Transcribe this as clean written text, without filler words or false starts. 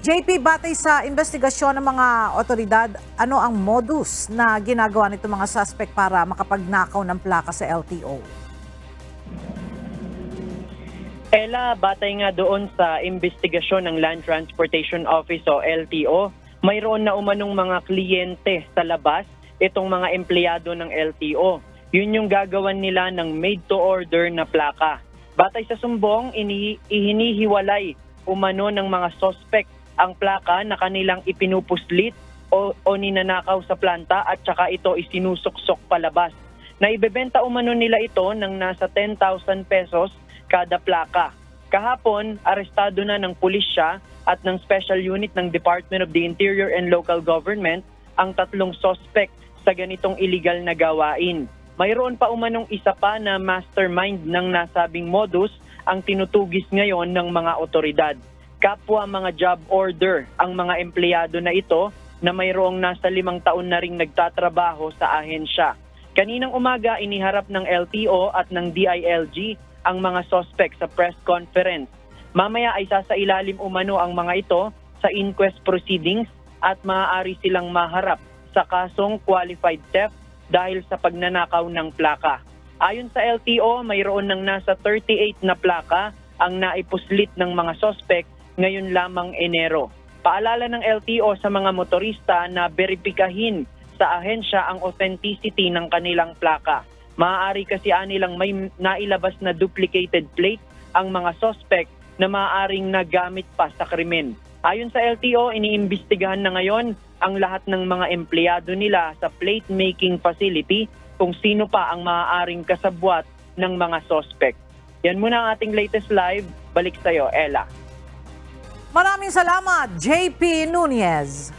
JP, batay sa investigasyon ng mga otoridad, ano ang modus na ginagawa nito mga suspect para makapagnakaw ng plaka sa LTO? Ella, batay nga doon sa investigasyon ng Land Transportation Office o LTO, mayroon na umanong mga kliyente sa labas itong mga empleyado ng LTO. Yun yung gagawan nila ng made-to-order na plaka. Batay sa sumbong, hinihiwalay umano ng mga suspect ang plaka na kanilang ipinupuslit o ninanakaw sa planta at saka ito isinusuksok palabas. Naibebenta umano nila ito ng nasa 10,000 pesos kada plaka. Kahapon, arestado na ng pulisya at ng Special Unit ng Department of the Interior and Local Government ang 3 suspect sa ganitong illegal na gawain. Mayroon pa umanong isa pa na mastermind ng nasabing modus ang tinutugis ngayon ng mga otoridad. Kapwa mga job order ang mga empleyado na ito na mayroong nasa 5 taon na ring nagtatrabaho sa ahensya. Kaninang umaga, iniharap ng LTO at ng DILG ang mga suspect sa press conference. Mamaya ay sasailalim umano ang mga ito sa inquest proceedings at maaari silang maharap sa kasong qualified theft dahil sa pagnanakaw ng plaka. Ayon sa LTO, mayroon ng nasa 38 na plaka ang naipuslit ng mga suspect ngayon lamang Enero. Paalala ng LTO sa mga motorista na beripikahin sa ahensya ang authenticity ng kanilang plaka. Maaari kasi anilang may nailabas na duplicated plate ang mga suspect na maaaring nagamit pa sa krimen. Ayon sa LTO, iniimbestigahan na ngayon ang lahat ng mga empleyado nila sa plate making facility kung sino pa ang maaaring kasabwat ng mga suspect. Yan muna ang ating latest live. Balik sa'yo, Ella. Maraming salamat, JP Nunez.